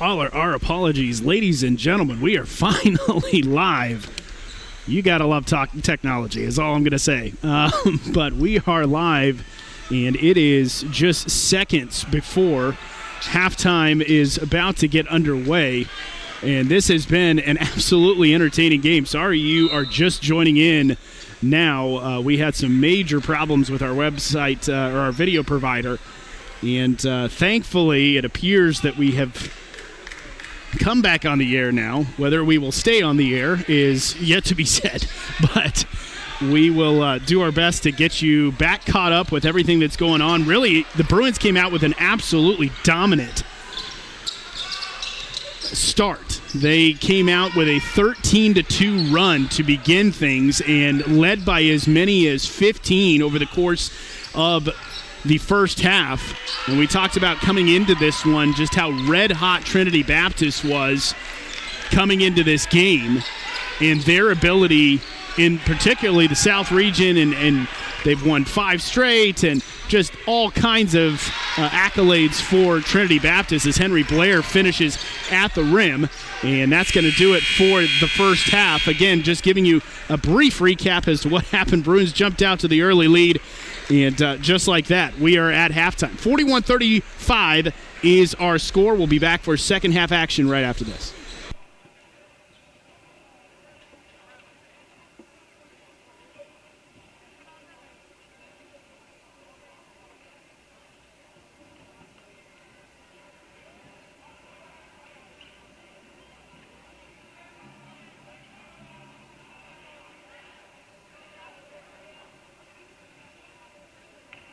Our apologies, ladies and gentlemen. We are finally live. You gotta love technology, is all I'm gonna say. But we are live, and it is just seconds before halftime is about to get underway. And this has been an absolutely entertaining game. Sorry you are just joining in now. We had some major problems with our website or our video provider. And thankfully, it appears that we have come back on the air now. Whether we will stay on the air is yet to be said. But we will do our best to get you back caught up with everything that's going on. Really, the Bruins came out with an absolutely dominant start. They came out with a 13-2 run to begin things and led by as many as 15 over the course of the first half. And we talked about coming into this one just how red-hot Trinity Baptist was coming into this game and their ability in particularly the South region, and they've won 5 straight and just all kinds of accolades for Trinity Baptist as Henry Blair finishes at the rim. And that's going to do it for the first half. Again, just giving you a brief recap as to what happened. Bruins jumped out to the early lead, and just like that, we are at halftime. 41-35 is our score. We'll be back for second half action right after this.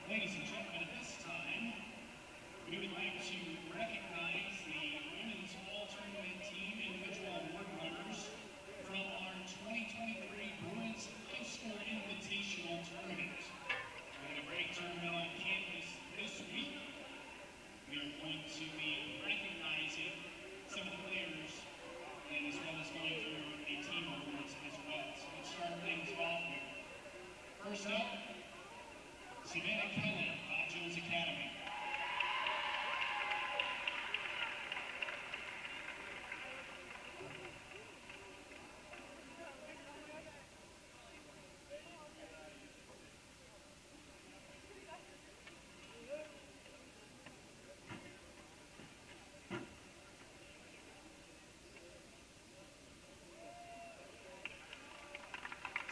Ladies and gentlemen, at this time, we would like to recognize the Women's All-Tournament Team individual award winners from our 2023 Bruins High School Invitational Tournament. We had a great tournament on campus this week. We are going to be recognizing some of the players and as well as going through a team awards as well. So let's start things off here. First up, Savannah Kelly, Bob Jones Academy.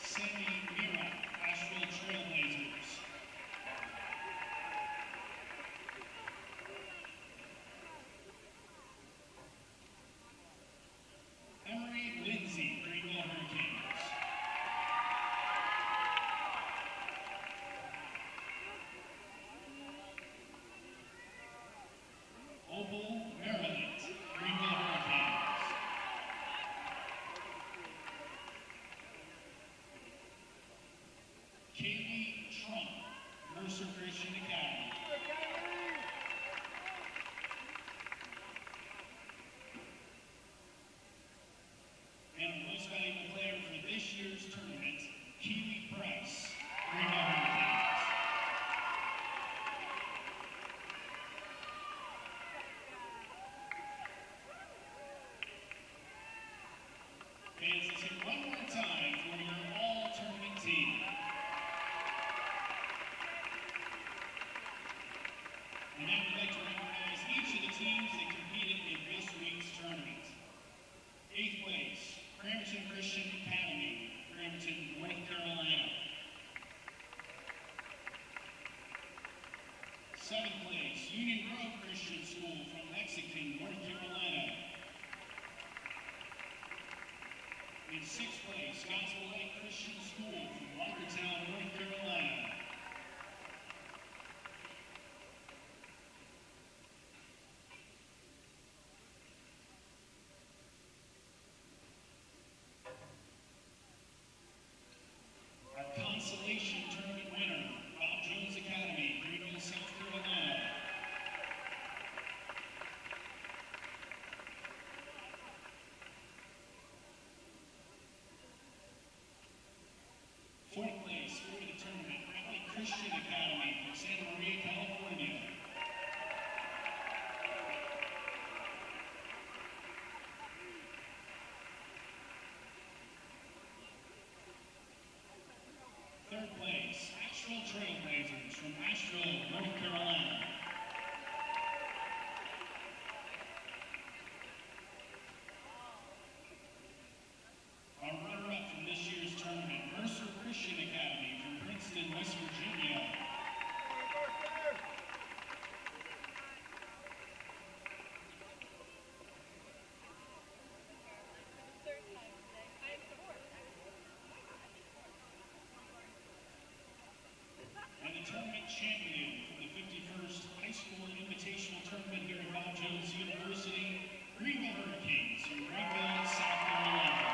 Sammy Mira, Asheville Trailblazers. Emery Lindsay, Greenville Hurricanes. Opal Maryland, Greenville Hurricanes. Kaylee Trump, Mercer Christian Academy. And our most valuable player for this year's tournament, Keely Price, Greenville Hurricanes. Fans, let's hit one more time for your all-tournament team. And now we'd like to recognize each of the teams that competed in this week's tournament. 8th place, Cramerton Christian Academy, Cramerton, North Carolina. 7th place, Union Grove Christian School from Lexington, North Carolina. In 6th place, Gospel Lake Christian School from Walkertown, North Carolina. Our consolation tournament winner, Bob Jones Academy, Greenville, South Carolina. Fourth place for the tournament, Bradley Christian Academy from Santa Maria, California. Trailblazers from Asheville, North Carolina. Our runner-up from this year's tournament, Mercer Christian Academy from Princeton, West Virginia. And the tournament champion from the 51st High School Invitational Tournament here at Bob Jones University, Greenville Hurricanes from Greenville, South Carolina.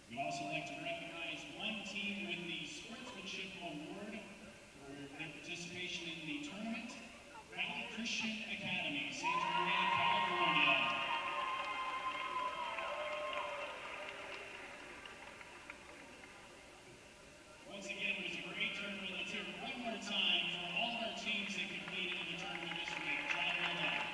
We'd also like to recognize one team with the Sportsmanship Award for their participation in the tournament, Valley Christian Academy, Santa Maria, California. Once again, it was a great tournament. Let's hear it one more time for all of our teams that competed in the tournament this week. Job well done.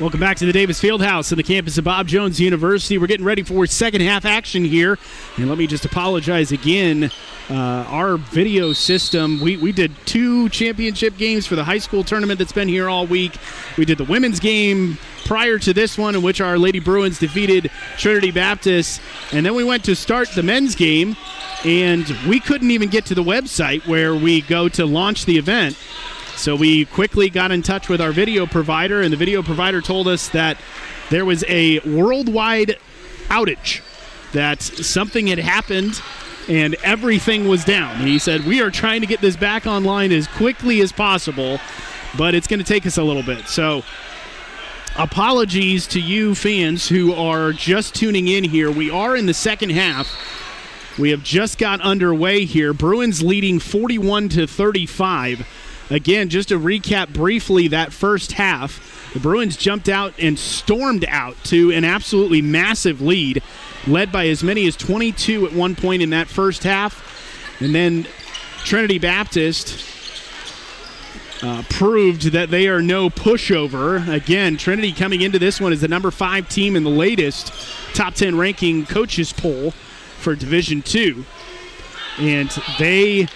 Welcome back to the Davis Fieldhouse on the campus of Bob Jones University. We're getting ready for second half action here. And let me just apologize again. Our video system, we did 2 championship games for the high school tournament that's been here all week. We did the women's game prior to this one, in which our Lady Bruins defeated Trinity Baptist. And then we went to start the men's game, and we couldn't even get to the website where we go to launch the event. So we quickly got in touch with our video provider, and the video provider told us that there was a worldwide outage, that something had happened and everything was down. And he said, we are trying to get this back online as quickly as possible, but it's going to take us a little bit. So apologies to you fans who are just tuning in here. We are in the second half. We have just got underway here. Bruins leading 41-35. Again, just to recap briefly that first half, the Bruins jumped out and stormed out to an absolutely massive lead, led by as many as 22 at one point in that first half. And then Trinity Baptist proved that they are no pushover. Again, Trinity coming into this one as the number 5 team in the latest top 10 ranking coaches poll for Division II. And they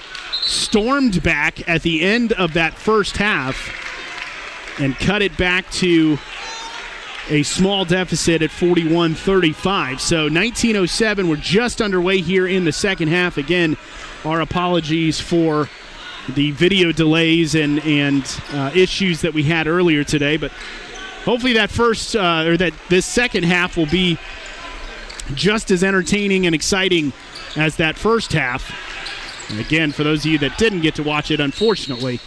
stormed back at the end of that first half and cut it back to a small deficit at 41-35. So 19:07, we're just underway here in the second half. Again, our apologies for the video delays and issues that we had earlier today, but hopefully that this second half will be just as entertaining and exciting as that first half. And again, for those of you that didn't get to watch it, unfortunately,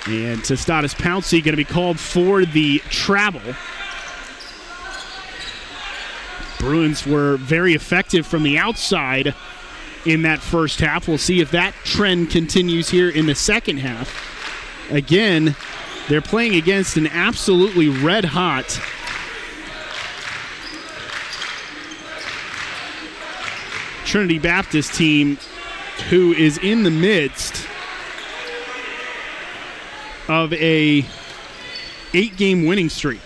and Tostatus Pouncey going to be called for the travel. Bruins were very effective from the outside in that first half. We'll see if that trend continues here in the second half. Again, they're playing against an absolutely red-hot Trinity Baptist team who is in the midst of a 8-game winning streak.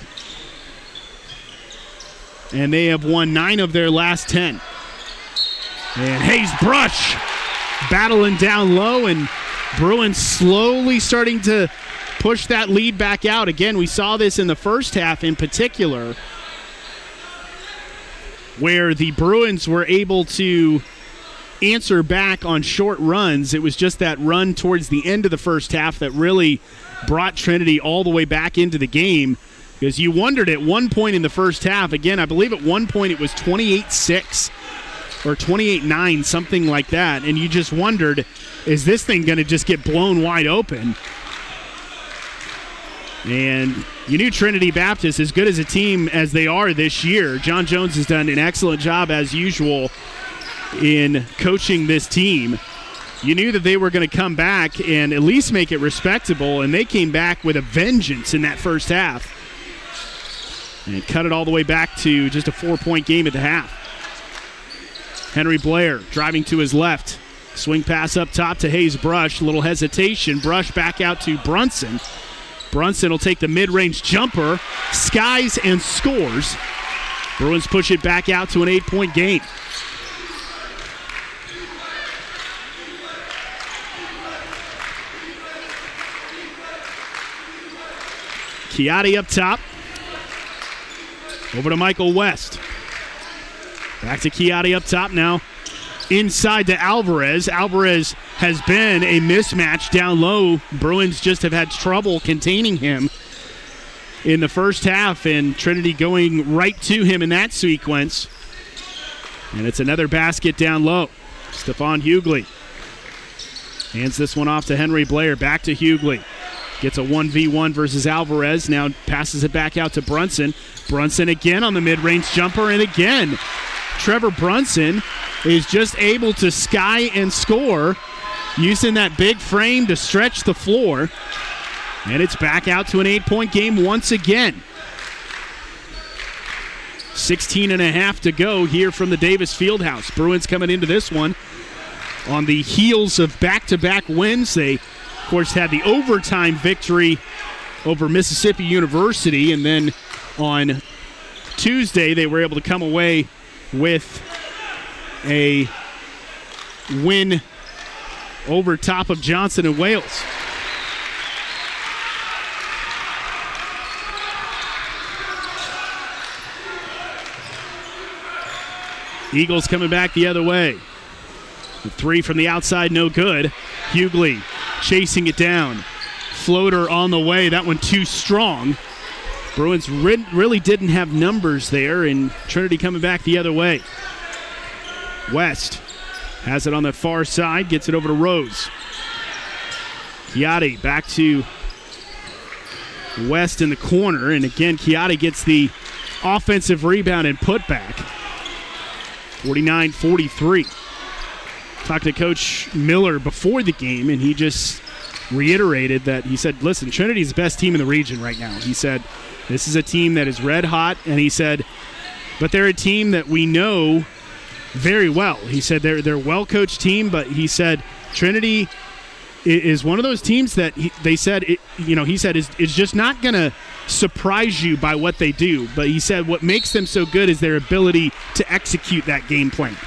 And they have won 9 of their last 10. And Hayes Brush battling down low, and Bruins slowly starting to push that lead back out. Again, we saw this in the first half in particular, where the Bruins were able to answer back on short runs. It was just that run towards the end of the first half that really brought Trinity all the way back into the game, because you wondered at one point in the first half, again, I believe at one point it was 28-6 or 28-9, something like that, and you just wondered, is this thing going to just get blown wide open? And you knew Trinity Baptist, as good as a team as they are this year, John Jones has done an excellent job as usual in coaching this team. You knew that they were going to come back and at least make it respectable, and they came back with a vengeance in that first half and cut it all the way back to just a 4-point game at the half. Henry Blair driving to his left. Swing pass up top to Hayes Brush. A little hesitation. Brush back out to Brunson. Brunson will take the mid-range jumper, skies, and scores. Bruins push it back out to an 8-point game. Chiatti up top. Over to Michael West. Back to Chiatti up top now. Inside to Alvarez. Alvarez has been a mismatch down low. Bruins just have had trouble containing him in the first half, and Trinity going right to him in that sequence. And it's another basket down low. Stephon Hughley hands this one off to Henry Blair. Back to Hughley. Gets a 1v1 versus Alvarez. Now passes it back out to Brunson. Brunson again on the mid-range jumper, and again, Trevor Brunson is just able to sky and score, using that big frame to stretch the floor. And it's back out to an 8-point game once again. 16 and a half to go here from the Davis Fieldhouse. Bruins coming into this one on the heels of back-to-back wins. They, of course, had the overtime victory over Mississippi University, and then on Tuesday, they were able to come away with a win over top of Johnson and Wales. Eagles coming back the other way. The three from the outside, no good. Hughley chasing it down. Floater on the way. That one too strong. Bruins really didn't have numbers there, and Trinity coming back the other way. West has it on the far side, gets it over to Rose. Chiatti back to West in the corner, and again, Chiatti gets the offensive rebound and putback. 49-43. Talked to Coach Miller before the game, and he just reiterated that. He said, listen, Trinity's the best team in the region right now. He said, this is a team that is red hot, and he said, but they're a team that we know very well. He said they're a well-coached team, but he said Trinity is one of those teams that he said is just not going to surprise you by what they do. But he said what makes them so good is their ability to execute that game plan.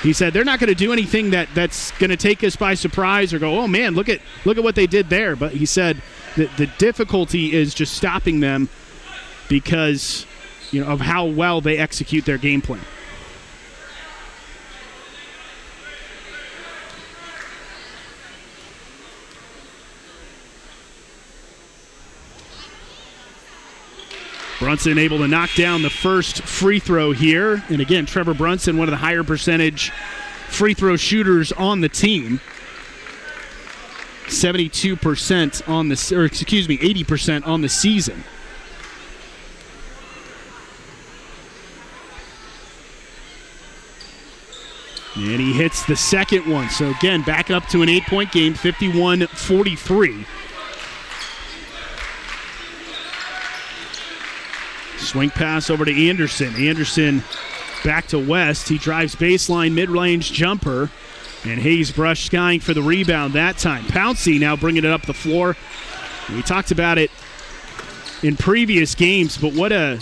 He said they're not going to do anything that's going to take us by surprise or go, oh man, look at what they did there. But he said that the difficulty is just stopping them because of how well they execute their game plan. Brunson able to knock down the first free throw here. And again, Trevor Brunson, one of the higher percentage free throw shooters on the team. 80% on the season. And he hits the second one. So again, back up to an 8-point game, 51-43. Swing pass over to Anderson. Anderson back to West. He drives baseline, mid-range jumper. And Hayes Brush skying for the rebound that time. Pouncey now bringing it up the floor. We talked about it in previous games, but what a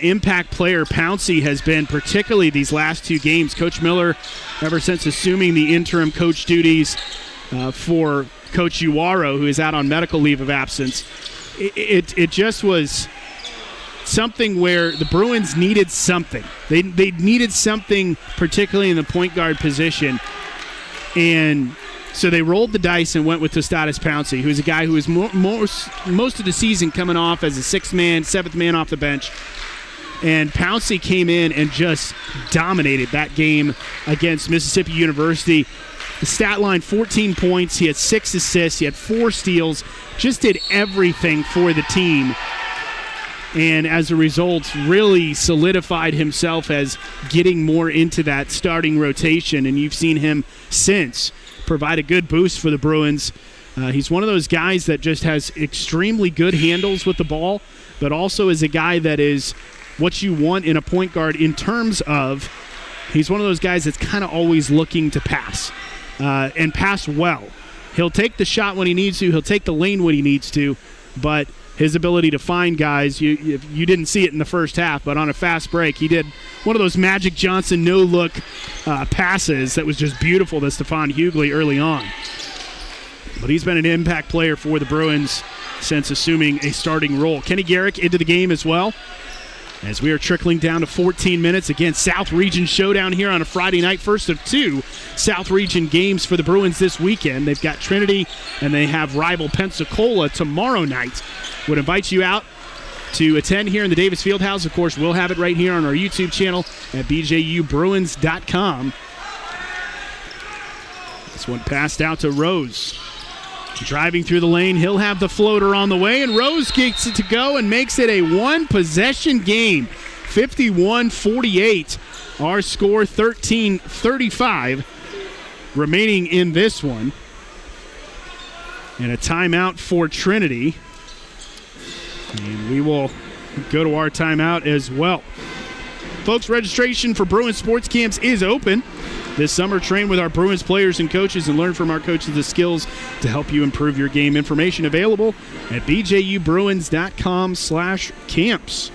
impact player Pouncey has been, particularly these last two games. Coach Miller, ever since assuming the interim coach duties for Coach Uwaro, who is out on medical leave of absence, it just was something where the Bruins needed something. They needed something, particularly in the point guard position. And so they rolled the dice and went with Tostatis Pouncey, who's a guy who was most of the season coming off as a sixth man, seventh man off the bench. And Pouncey came in and just dominated that game against Mississippi University. The stat line, 14 points. He had 6 assists. He had 4 steals. Just did everything for the team. And as a result, really solidified himself as getting more into that starting rotation. And you've seen him since provide a good boost for the Bruins. He's one of those guys that just has extremely good handles with the ball, but also is a guy that is what you want in a point guard in terms of he's one of those guys that's kind of always looking to pass and pass well. He'll take the shot when he needs to. He'll take the lane when he needs to, but his ability to find guys, you didn't see it in the first half, but on a fast break, he did one of those Magic Johnson no-look passes that was just beautiful to Stephon Hughley early on. But he's been an impact player for the Bruins since assuming a starting role. Kenny Garrick into the game as well, as we are trickling down to 14 minutes. Again, South Region showdown here on a Friday night. First of 2 South Region games for the Bruins this weekend. They've got Trinity, and they have rival Pensacola tomorrow night. Would invite you out to attend here in the Davis Fieldhouse. Of course, we'll have it right here on our YouTube channel at bjubruins.com. This one passed out to Rose. Driving through the lane, he'll have the floater on the way, and Rose gets it to go and makes it a one-possession game. 51-48. Our score, 13-35 remaining in this one. And a timeout for Trinity. And we will go to our timeout as well. Folks, registration for Bruins Sports Camps is open. This summer, train with our Bruins players and coaches and learn from our coaches the skills to help you improve your game. Information available at bjubruins.com/camps.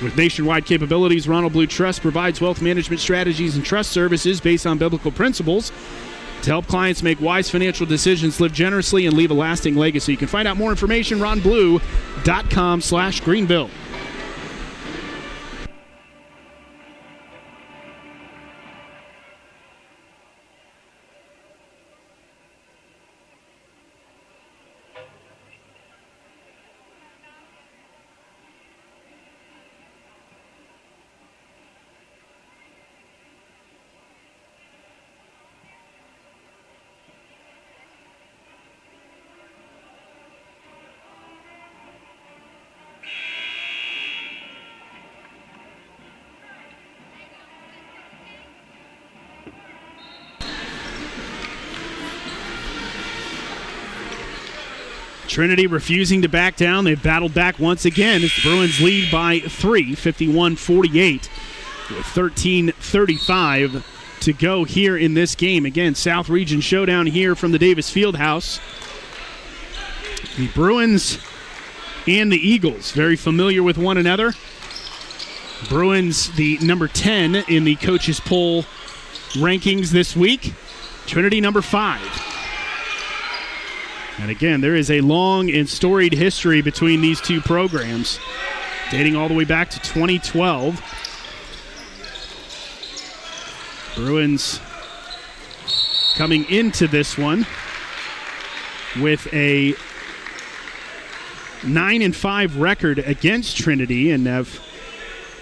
With nationwide capabilities, Ronald Blue Trust provides wealth management strategies and trust services based on biblical principles to help clients make wise financial decisions, live generously, and leave a lasting legacy. You can find out more information, ronblue.com/Greenville. Trinity refusing to back down. They've battled back once again as the Bruins lead by 3, 51-48, with 13:35 to go here in this game. Again, South Region showdown here from the Davis Fieldhouse. The Bruins and the Eagles very familiar with one another. Bruins, the number 10 in the coaches poll rankings this week. Trinity, number 5. And again, there is a long and storied history between these two programs, dating all the way back to 2012. Bruins coming into this one with a 9-5 record against Trinity and have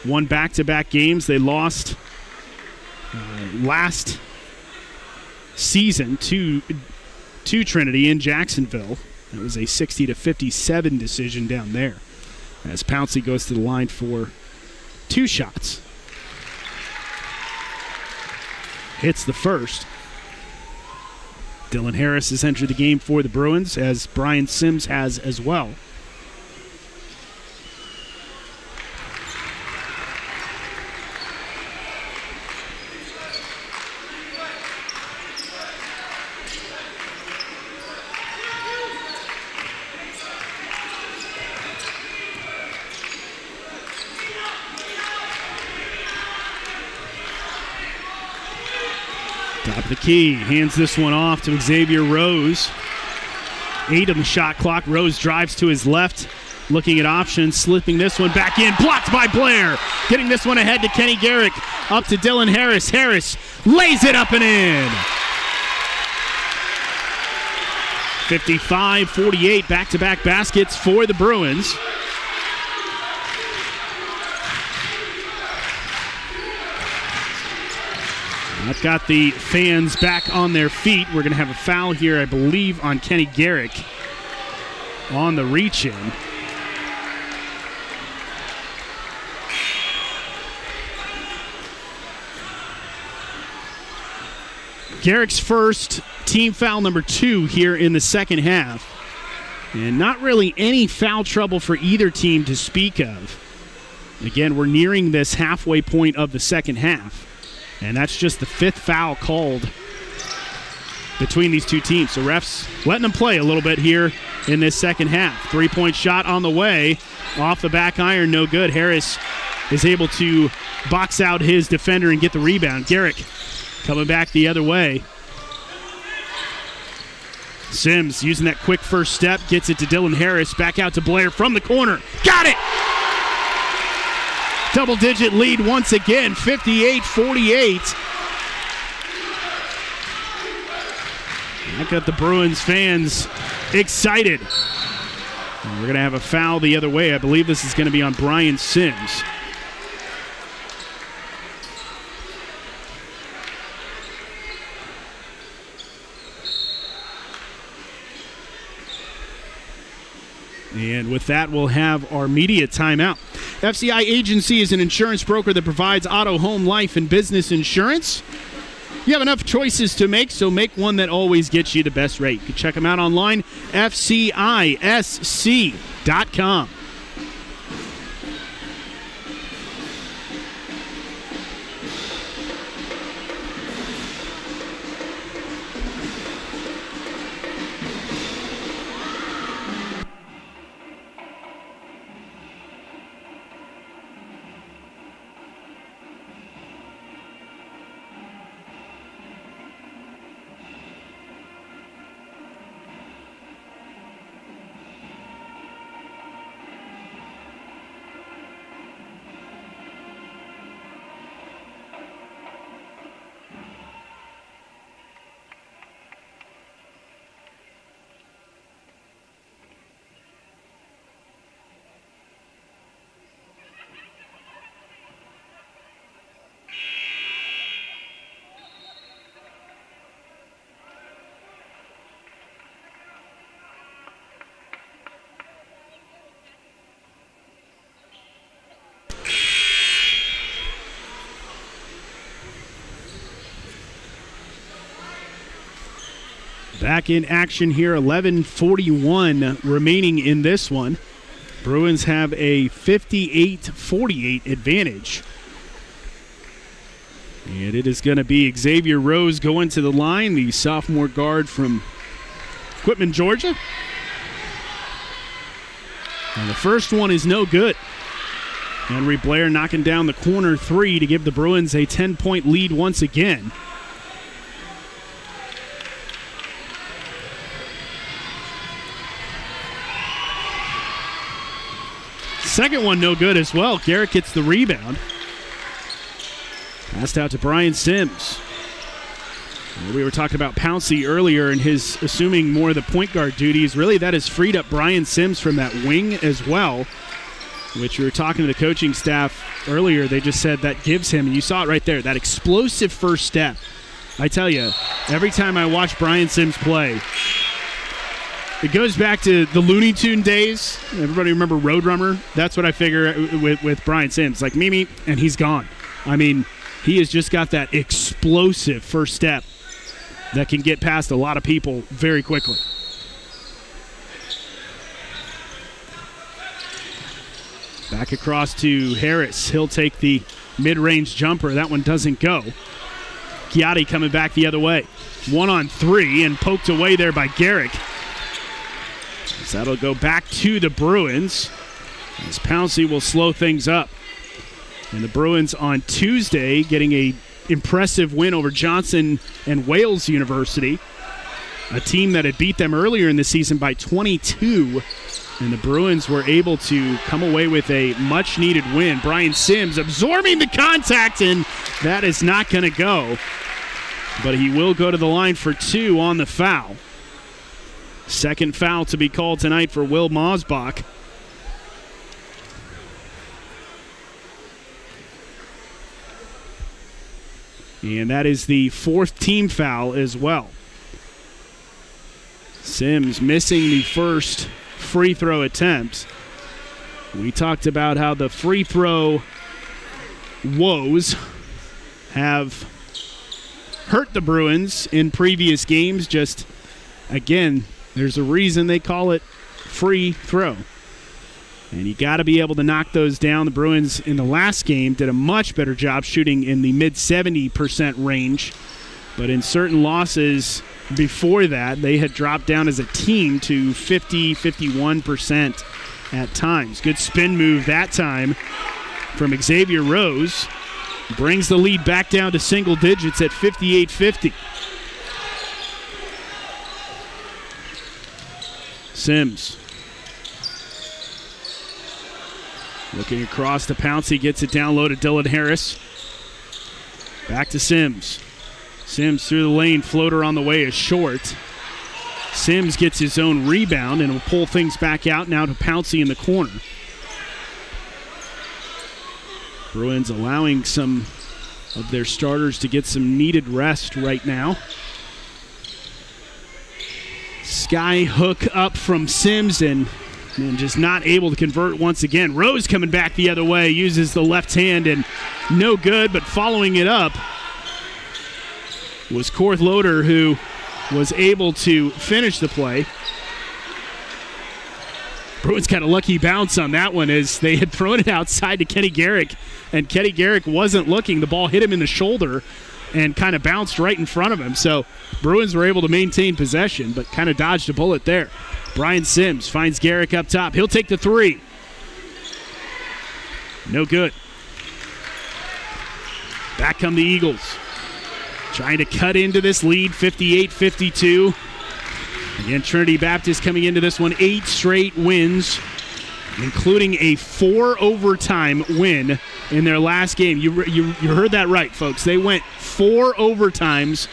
won back-to-back games. They lost last season to Trinity in Jacksonville. It was a 60-57 decision down there as Pouncey goes to the line for 2 shots. Hits the first. Dylan Harris has entered the game for the Bruins, as Brian Sims has as well. Top of the key, hands this one off to Xavier Rose. 8 on the shot clock. Rose drives to his left, looking at options, slipping this one back in, blocked by Blair. Getting this one ahead to Kenny Garrick, up to Dylan Harris. Harris lays it up and in. 55-48, back-to-back baskets for the Bruins. I've got the fans back on their feet. We're going to have a foul here, I believe, on Kenny Garrick on the reach-in. Garrick's first, team foul number 2 here in the second half. And not really any foul trouble for either team to speak of. Again, we're nearing this halfway point of the second half. And that's just the 5th foul called between these two teams. So refs letting them play a little bit here in this second half. 3-point shot on the way. Off the back iron, no good. Harris is able to box out his defender and get the rebound. Garrick coming back the other way. Sims using that quick first step, gets it to Dylan Harris. Back out to Blair from the corner. Got it! Double-digit lead once again, 58-48. I got the Bruins fans excited. And we're going to have a foul the other way. I believe this is going to be on Brian Sims. And with that, we'll have our media timeout. FCI Agency is an insurance broker that provides auto, home, life, and business insurance. You have enough choices to make, so make one that always gets you the best rate. You can check them out online, fcisc.com. Back in action here, 11:41 remaining in this one. Bruins have a 58-48 advantage. And it is going to be Xavier Rose going to the line, the sophomore guard from Quitman, Georgia. And the first one is no good. Henry Blair knocking down the corner three to give the Bruins a 10-point lead once again. Second one no good as well. Garrett gets the rebound. Passed out to Brian Sims. We were talking about Pouncey earlier and his assuming more of the point guard duties. Really, that has freed up Brian Sims from that wing as well, which we were talking to the coaching staff earlier. They just said that gives him, and you saw it right there, that explosive first step. I tell you, every time I watch Brian Sims play, it goes back to the Looney Tune days. Everybody remember Roadrunner? That's what I figure with Brian Sims. Like Mimi, and he's gone. I mean, he has just got that explosive first step that can get past a lot of people very quickly. Back across to Harris. He'll take the mid-range jumper. That one doesn't go. Chiatti coming back the other way. 1-on-3 and poked away there by Garrick. So that'll go back to the Bruins as Pouncey will slow things up. And the Bruins on Tuesday getting a impressive win over Johnson and Wales University, a team that had beat them earlier in the season by 22. And the Bruins were able to come away with a much-needed win. Brian Sims absorbing the contact, and that is not going to go. But he will go to the line for two on the foul. Second foul to be called tonight for Will Mosbach. And that is the fourth team foul as well. Sims missing the first free throw attempt. We talked about how the free throw woes have hurt the Bruins in previous games. Just, again, there's a reason they call it free throw. And you got to be able to knock those down. The Bruins in the last game did a much better job shooting in the mid-70% range. But in certain losses before that, they had dropped down as a team to 50, 51% at times. Good spin move that time from Xavier Rose. Brings the lead back down to single digits at 58-50. Sims. Looking across to Pouncey, gets it down low to Dylan Harris. Back to Sims. Sims through the lane, floater on the way is short. Sims gets his own rebound and will pull things back out now to Pouncey in the corner. Bruins allowing some of their starters to get some needed rest right now. Sky hook up from Sims and just not able to convert once again. Rose coming back the other way, uses the left hand and no good, but following it up was Korth Loader, who was able to finish the play. Bruins got a lucky bounce on that one as they had thrown it outside to Kenny Garrick, and Kenny Garrick wasn't looking. The ball hit him in the shoulder and kind of bounced right in front of him. So Bruins were able to maintain possession, but kind of dodged a bullet there. Brian Sims finds Garrick up top. He'll take the three. No good. Back come the Eagles. Trying to cut into this lead, 58-52. Again, Trinity Baptist coming into this one, 8 straight wins, including a 4-overtime win in their last game. You heard that right, folks. They went 4 overtimes,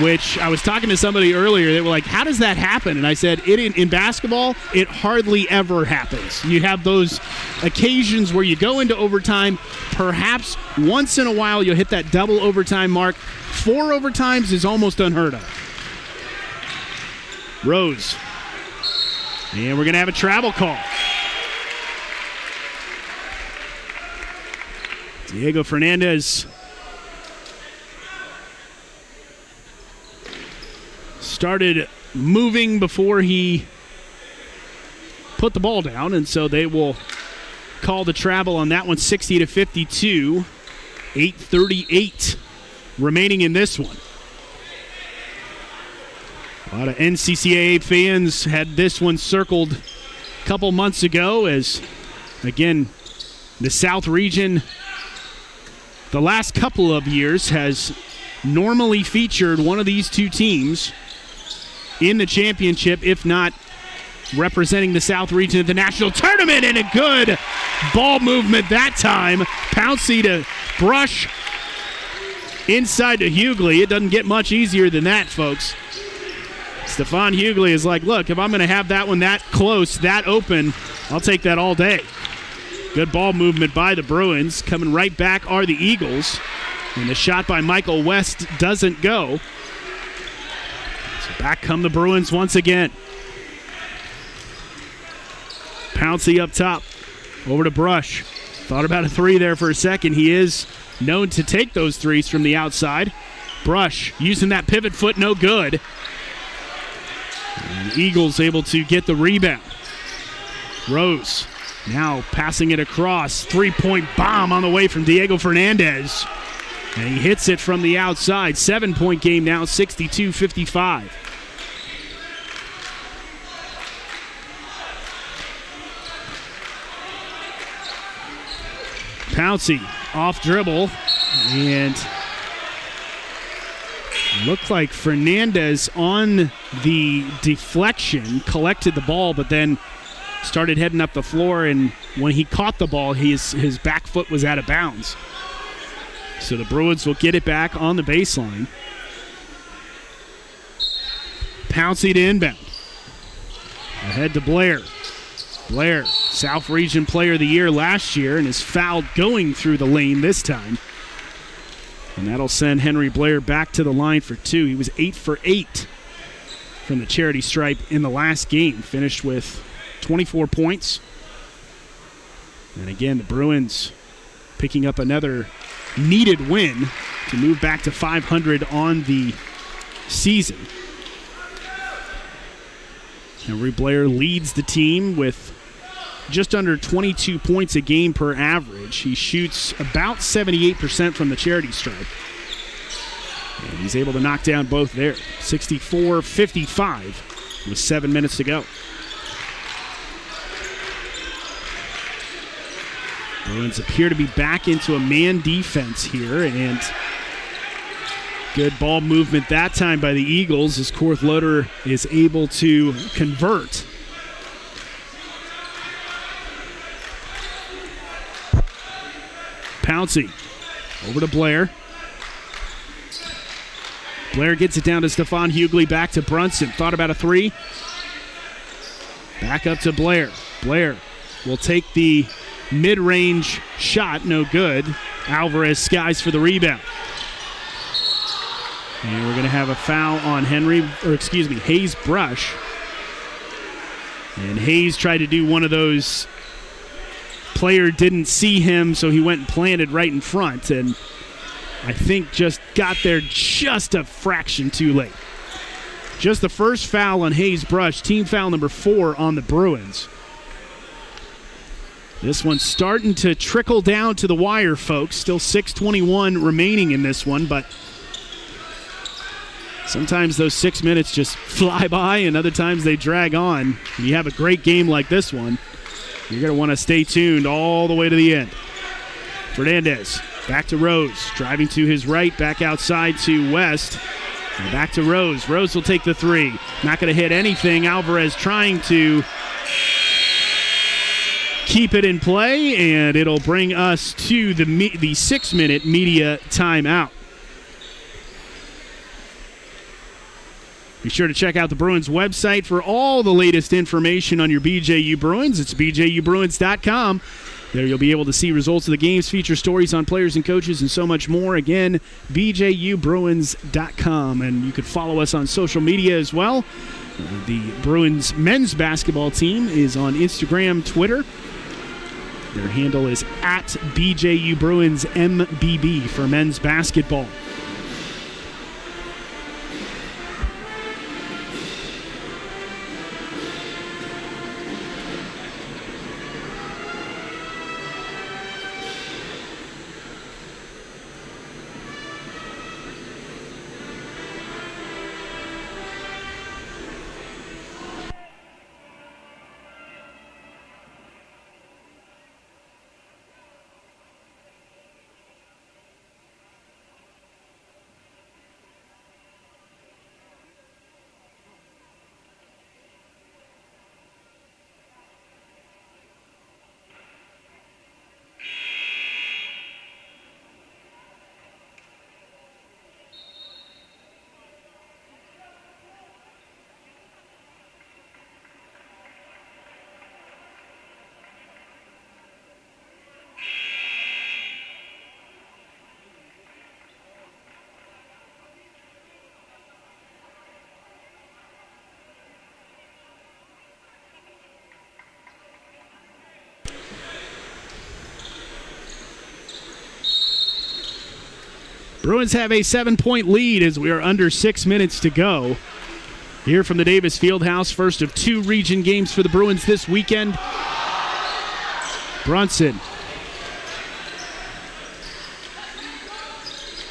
which I was talking to somebody earlier. They were like, how does that happen? And I said, in basketball, it hardly ever happens. You have those occasions where you go into overtime. Perhaps once in a while you'll hit that double overtime mark. 4 overtimes is almost unheard of. Rose. And we're going to have a travel call. Diego Fernandez started moving before he put the ball down, and so they will call the travel on that one, 60-52. 8:38 remaining in this one. A lot of NCCAA fans had this one circled a couple months ago as, again, the South region the last couple of years has normally featured one of these two teams in the championship, if not representing the South region at the national tournament, and a good ball movement that time. Pouncey to Brush inside to Hughley. It doesn't get much easier than that, folks. Stephon Hughley is like, look, if I'm going to have that one that close, that open, I'll take that all day. Good ball movement by the Bruins. Coming right back are the Eagles. And the shot by Michael West doesn't go. So back come the Bruins once again. Pouncey up top. Over to Brush. Thought about a three there for a second. He is known to take those threes from the outside. Brush using that pivot foot, no good. And the Eagles able to get the rebound. Rose now passing it across. Three-point bomb on the way from Diego Fernandez. And he hits it from the outside. 7-point game now, 62-55. Pouncey off dribble, and looked like Fernandez on the deflection collected the ball, but then started heading up the floor, and when he caught the ball, his back foot was out of bounds. So the Bruins will get it back on the baseline. Pouncey to inbound. Ahead to Blair. Blair, South Region Player of the Year last year, and is fouled going through the lane this time. And that'll send Henry Blair back to the line for two. He was 8 for 8 from the charity stripe in the last game. Finished with 24 points. And again, the Bruins picking up another needed win to move back to 500 on the season. Henry Blair leads the team with just under 22 points a game per average. He shoots about 78% from the charity stripe. And he's able to knock down both there. 64-55 with 7 minutes to go. Bruins appear to be back into a man defense here, and good ball movement that time by the Eagles as Korth Loder is able to convert. Pouncey over to Blair. Blair gets it down to Stephon Hughley, back to Brunson. Thought about a three. Back up to Blair. Blair will take the mid-range shot, no good. Alvarez skies for the rebound. And we're going to have a foul on Hayes Brush. And Hayes tried to do one of those, player didn't see him, so he went and planted right in front, and I think just got there just a fraction too late. Just the first foul on Hayes Brush, team foul number 4 on the Bruins. This one's starting to trickle down to the wire, folks. Still 6:21 remaining in this one, but sometimes those 6 minutes just fly by, and other times they drag on. When you have a great game like this one, you're going to want to stay tuned all the way to the end. Fernandez, back to Rose, driving to his right, back outside to West. And back to Rose. Rose will take the three. Not going to hit anything. Alvarez trying to keep it in play, and it'll bring us to the 6-minute media timeout. Be sure to check out the Bruins website for all the latest information on your BJU Bruins. It's bjubruins.com. There you'll be able to see results of the games, feature stories on players and coaches, and so much more. Again, bjubruins.com. And you could follow us on social media as well. The Bruins men's basketball team is on Instagram, Twitter. Their handle is at BJUBruinsMBB for men's basketball. Bruins have a 7-point lead as we are under 6 minutes to go. Here from the Davis Fieldhouse, first of 2 region games for the Bruins this weekend. Brunson.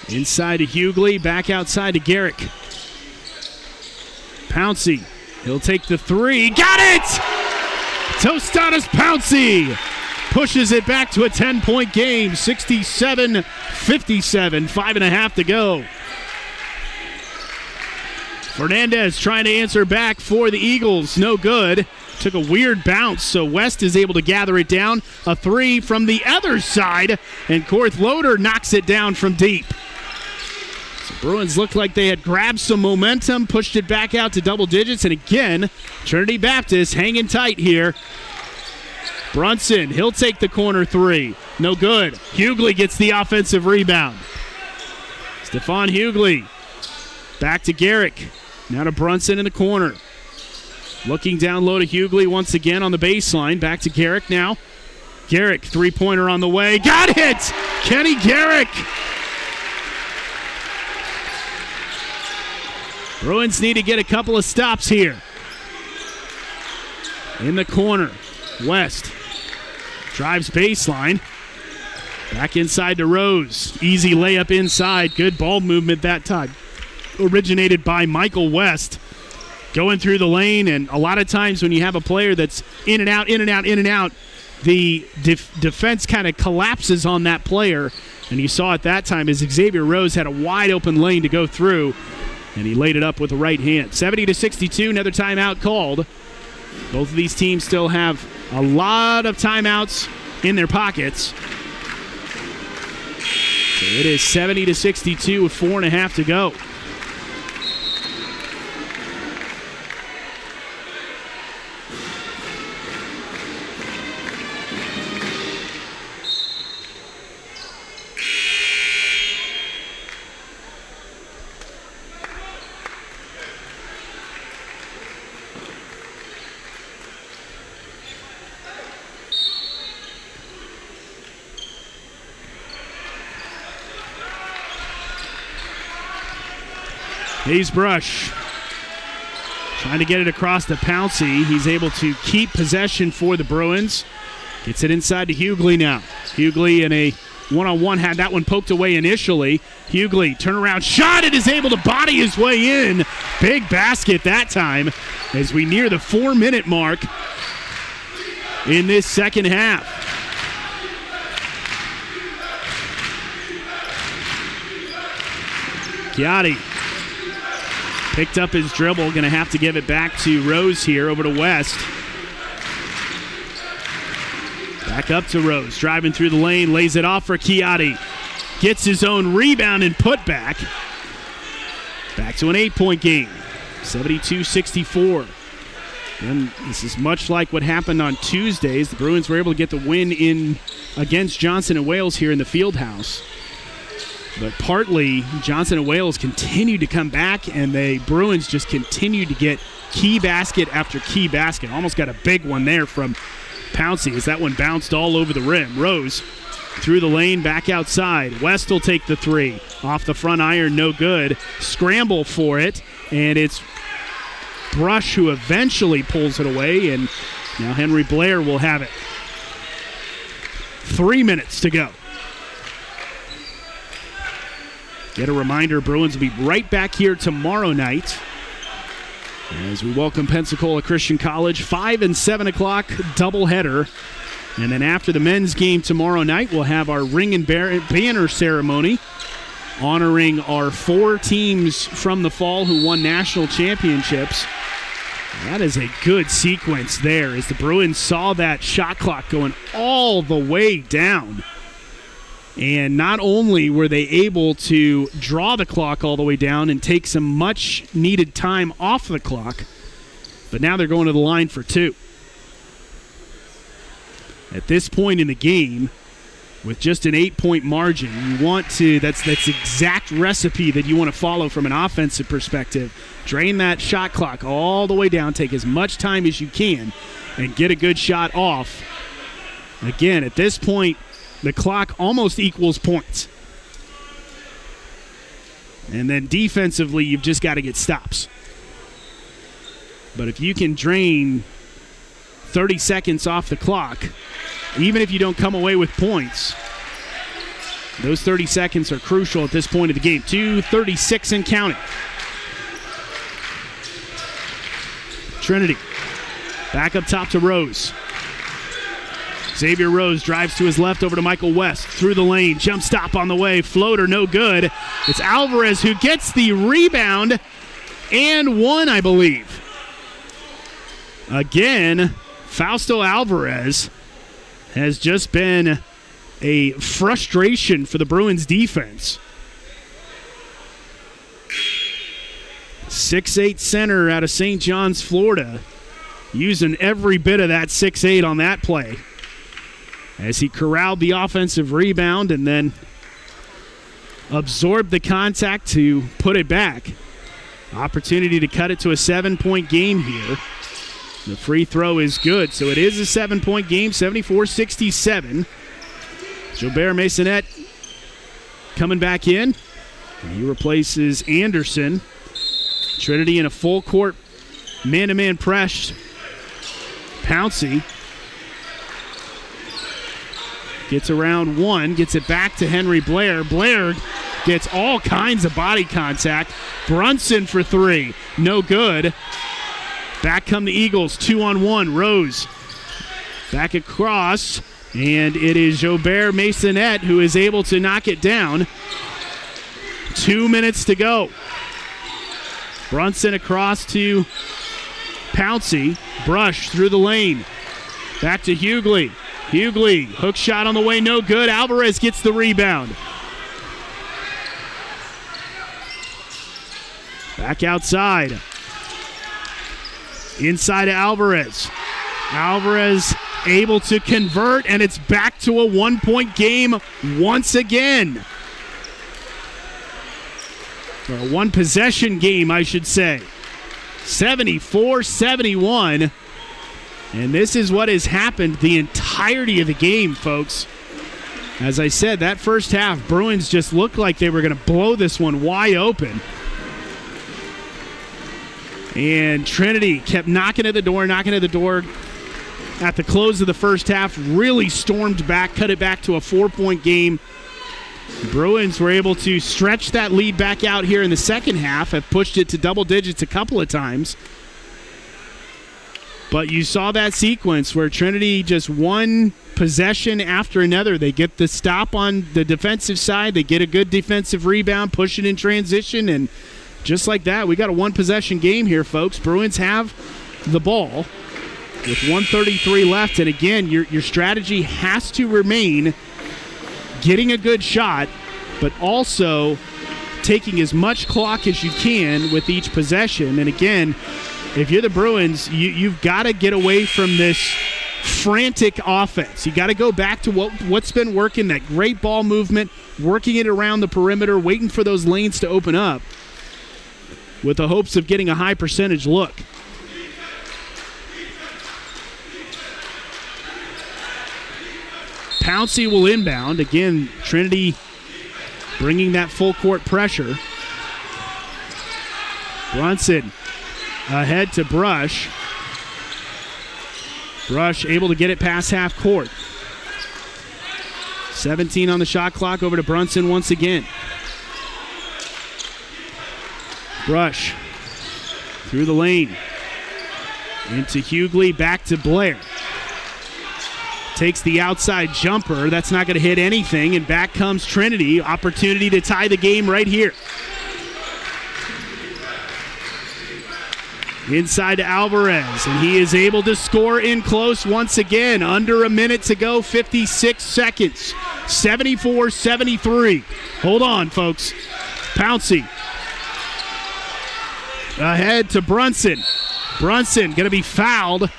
Inside to Hughley, back outside to Garrick. Pouncey, he'll take the 3. Got it! Tostadas Pouncey pushes it back to a 10-point game, 67-57, 5.5 to go. Fernandez trying to answer back for the Eagles. No good. Took a weird bounce, so West is able to gather it down. A 3 from the other side, and Korth Loader knocks it down from deep. So Bruins looked like they had grabbed some momentum, pushed it back out to double digits, and again, Trinity Baptist hanging tight here. Brunson, he'll take the corner 3. No good. Hughley gets the offensive rebound. Stephon Hughley. Back to Garrick. Now to Brunson in the corner. Looking down low to Hughley once again on the baseline. Back to Garrick now. Garrick, 3-pointer on the way. Got it! Kenny Garrick! Bruins need to get a couple of stops here. In the corner. West drives baseline. Back inside to Rose. Easy layup inside. Good ball movement that time. Originated by Michael West. Going through the lane, and a lot of times when you have a player that's in and out, in and out, in and out, the defense kind of collapses on that player. And you saw it that time as Xavier Rose had a wide open lane to go through, and he laid it up with the right hand. 70-62, another timeout called. Both of these teams still have a lot of timeouts in their pockets. So it is 70-62 with 4.5 to go. Hayes Brush trying to get it across to Pouncey. He's able to keep possession for the Bruins. Gets it inside to Hughley now. Hughley in a one-on-one had that one poked away initially. Hughley, turnaround shot, and is able to body his way in. Big basket that time as we near the 4-minute mark in this second half. Chiatti picked up his dribble, going to have to give it back to Rose here, over to West. Back up to Rose, driving through the lane, lays it off for Chiatti. Gets his own rebound and put back. Back to an 8-point game, 72-64. And this is much like what happened on Tuesdays. The Bruins were able to get the win in against Johnson & Wales here in the Fieldhouse. But partly, Johnson & Wales continued to come back, and the Bruins just continued to get key basket after key basket. Almost got a big one there from Pouncey as that one bounced all over the rim. Rose through the lane, back outside. West will take the 3. Off the front iron, no good. Scramble for it, and it's Brush who eventually pulls it away, and now Henry Blair will have it. 3 minutes to go. Get a reminder, Bruins will be right back here tomorrow night as we welcome Pensacola Christian College. 5 and 7 o'clock doubleheader. And then after the men's game tomorrow night, we'll have our ring and banner ceremony honoring our 4 teams from the fall who won national championships. That is a good sequence there as the Bruins saw that shot clock going all the way down. And not only were they able to draw the clock all the way down and take some much-needed time off the clock, but now they're going to the line for 2. At this point in the game, with just an 8-point margin, you want to, that's the exact recipe that you want to follow from an offensive perspective. Drain that shot clock all the way down, take as much time as you can, and get a good shot off. Again, at this point, the clock almost equals points. And then defensively, you've just got to get stops. But if you can drain 30 seconds off the clock, even if you don't come away with points, those 30 seconds are crucial at this point of the game. 2:36 and counting. Trinity back up top to Rose. Xavier Rose drives to his left over to Michael West. Through the lane, jump stop on the way, floater no good. It's Alvarez who gets the rebound and one, I believe. Again, Fausto Alvarez has just been a frustration for the Bruins defense. 6'8" center out of St. John's, Florida, using every bit of that 6'8" on that play as he corralled the offensive rebound and then absorbed the contact to put it back. Opportunity to cut it to a 7-point game here. The free throw is good, so it is a 7-point game, 74-67. Gilbert Masonette coming back in. And he replaces Anderson. Trinity in a full court man-to-man press. Pouncey gets around one, gets it back to Henry Blair. Blair gets all kinds of body contact. Brunson for three, no good. Back come the Eagles, 2-on-1. Rose back across, and it is Jobert Masonette who is able to knock it down. 2 minutes to go. Brunson across to Pouncey. Brush through the lane. Back to Hughley. Hughley, hook shot on the way, no good. Alvarez gets the rebound. Back outside. Inside to Alvarez. Alvarez able to convert, and it's back to a 1-point game once again. Or a one-possession game, I should say. 74-71. And this is what has happened the entirety of the game, folks. As I said, that first half, Bruins just looked like they were going to blow this one wide open. And Trinity kept knocking at the door. At the close of the first half, really stormed back, cut it back to a 4-point game. The Bruins were able to stretch that lead back out here in the second half, have pushed it to double digits a couple of times. But you saw that sequence where Trinity just one possession after another. They get the stop on the defensive side. They get a good defensive rebound, push it in transition, and just like that, we got a one-possession game here, folks. Bruins have the ball with 1:33 left. And again, your strategy has to remain getting a good shot, but also taking as much clock as you can with each possession. And again, if you're the Bruins, you've got to get away from this frantic offense. You got to go back to what's been working, that great ball movement, working it around the perimeter, waiting for those lanes to open up with the hopes of getting a high percentage look. Pouncey will inbound. Again, Trinity bringing that full court pressure. Brunson ahead to Brush. Brush able to get it past half court. 17 on the shot clock, over to Brunson once again. Brush through the lane. Into Hughley, back to Blair. Takes the outside jumper. That's not going to hit anything, and back comes Trinity. Opportunity to tie the game right here. Inside to Alvarez, and he is able to score in close once again. Under a minute to go, 56 seconds. 74-73. Hold on, folks. Pouncey. Ahead to Brunson. Brunson going to be fouled,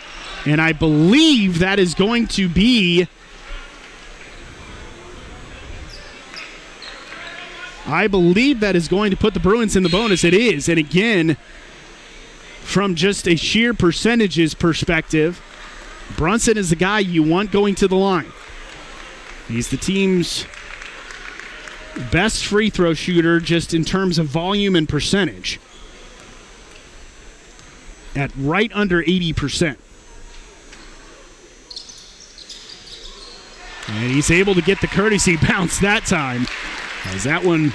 and I believe that is going to be... put the Bruins in the bonus. It is, and again... From just a sheer percentages perspective, Brunson is the guy you want going to the line. He's the team's Best free throw shooter just in terms of volume and percentage at right under 80%. And he's able to get the courtesy bounce that time as that one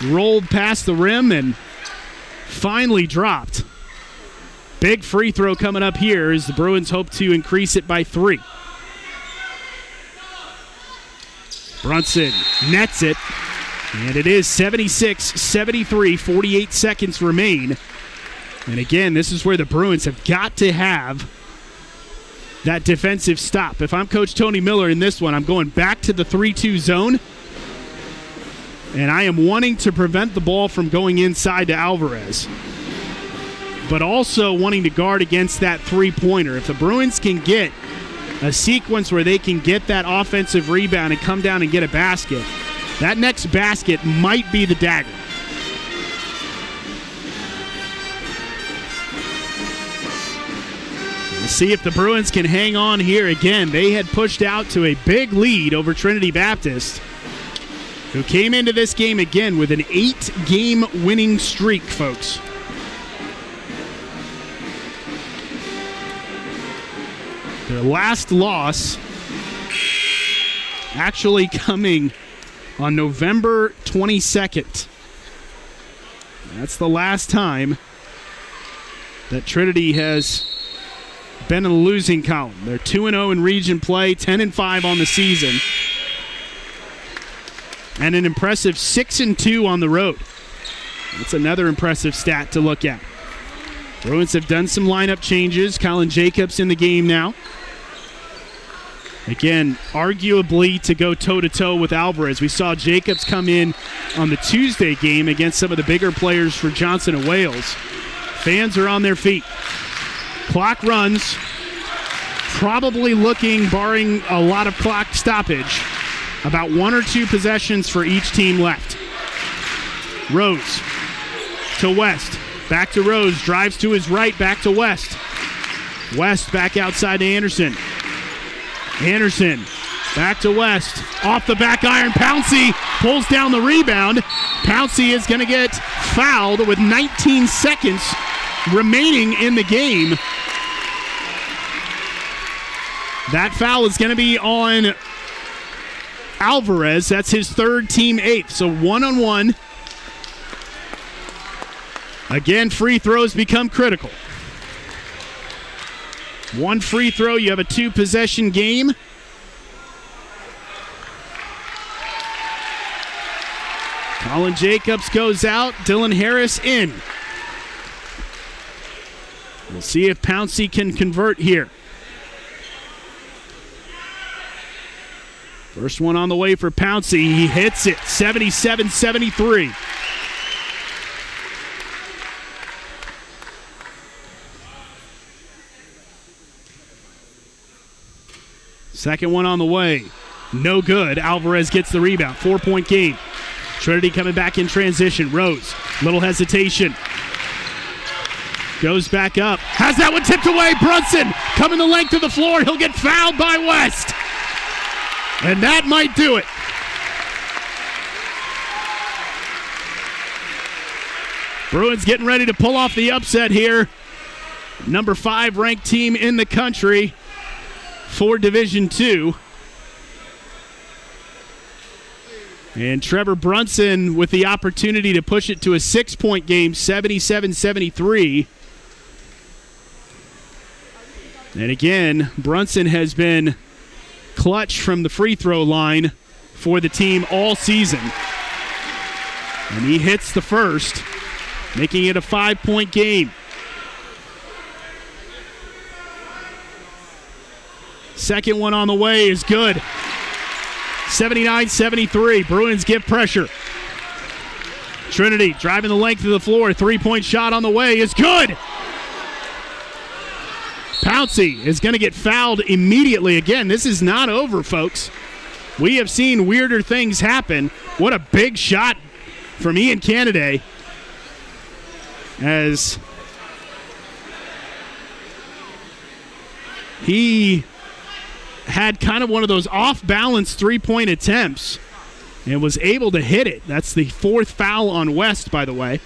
rolled past the rim and finally dropped. Big free throw coming up here as the Bruins hope to increase it by 3. Brunson nets it, and it is 76-73, 48 seconds remain. And again, this is where the Bruins have got to have that defensive stop. If I'm Coach Tony Miller in this one, I'm going back to the 3-2 zone, and I am wanting to prevent the ball from going inside to Alvarez, but also wanting to guard against that three-pointer. If the Bruins can get a sequence where they can get that offensive rebound and come down and get a basket, that next basket might be the dagger. Let's see if the Bruins can hang on here again. They had pushed out to a big lead over Trinity Baptist, who came into this game again with an 8-game winning streak, folks. Their last loss actually coming on November 22nd. That's the last time that Trinity has been in the losing column. They're 2-0 in region play, 10-5 on the season, and an impressive 6-2 on the road. That's another impressive stat to look at. Bruins have done some lineup changes. Colin Jacobs in the game now. Again, arguably to go toe-to-toe with Alvarez. We saw Jacobs come in on the Tuesday game against some of the bigger players for Johnson and Wales. Fans are on their feet. Clock runs. Probably looking, barring a lot of clock stoppage, about 1 or 2 possessions for each team left. Rose to West. Back to Rose. Drives to his right. Back to West. West back outside to Anderson. Anderson back to West. Off the back iron. Pouncey pulls down the rebound. Pouncey is going to get fouled with 19 seconds remaining in the game. That foul is going to be on Alvarez. That's his third, team 8th. So 1-on-1. Again, free throws become critical. 1 free throw, you have a 2-possession game. Colin Jacobs goes out. Dylan Harris in. We'll see if Pouncey can convert here. First one on the way for Pouncey. He hits it, 77-73. Second one on the way. No good. Alvarez gets the rebound. 4-point game. Trinity coming back in transition. Rose, little hesitation. Goes back up. Has that one tipped away. Brunson coming the length of the floor. He'll get fouled by West. And that might do it. Bruins getting ready to pull off the upset here. Number 5 ranked team in the country for Division II. And Trevor Brunson with the opportunity to push it to a 6-point game, 77-73. And again, Brunson has been clutch from the free throw line for the team all season. And he hits the first, making it a 5-point game. Second one on the way is good. 79-73. Bruins give pressure. Trinity driving the length of the floor. 3-point shot on the way is good. Pouncey is going to get fouled immediately. Again, this is not over, folks. We have seen weirder things happen. What a big shot from Ian Canaday, as he had kind of one of those off-balance 3-point attempts and was able to hit it. That's the 4th foul on West, by the way.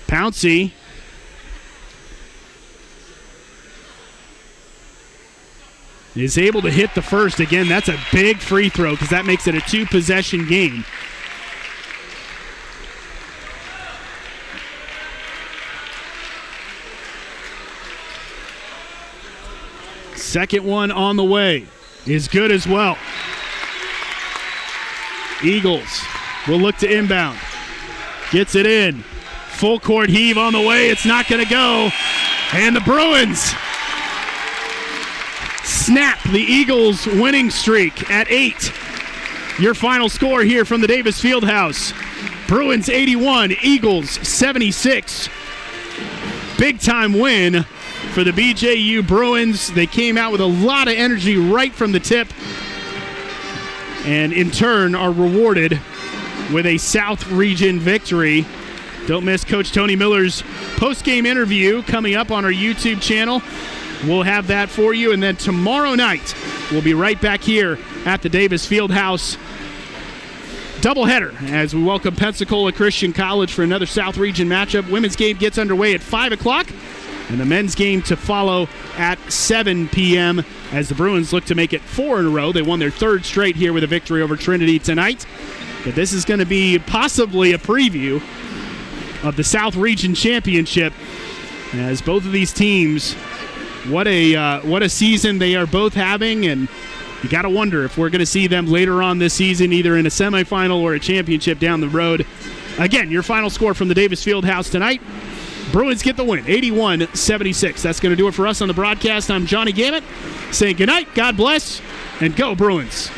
Pouncey is able to hit the first. Again, that's a big free throw because that makes it a 2-possession game. Second one on the way is good as well. Eagles will look to inbound. Gets it in. Full court heave on the way. It's not going to go. And the Bruins snap the Eagles' winning streak at 8. Your final score here from the Davis Fieldhouse. Bruins 81, Eagles 76. Big time win for the BJU Bruins. They came out with a lot of energy right from the tip, and in turn are rewarded with a South Region victory. Don't miss Coach Tony Miller's post-game interview coming up on our YouTube channel. We'll have that for you, and then tomorrow night we'll be right back here at the Davis Fieldhouse doubleheader as we welcome Pensacola Christian College for another South Region matchup. Women's game gets underway at 5 o'clock, and the men's game to follow at 7 p.m. as the Bruins look to make it 4 in a row. They won their 3rd straight here with a victory over Trinity tonight. But this is going to be possibly a preview of the South Region Championship, as both of these teams, what a season they are both having, and you got to wonder if we're going to see them later on this season, either in a semifinal or a championship down the road. Again, your final score from the Davis Fieldhouse tonight: Bruins get the win, 81-76. That's going to do it for us on the broadcast. I'm Johnny Gammett saying goodnight, God bless, and go Bruins.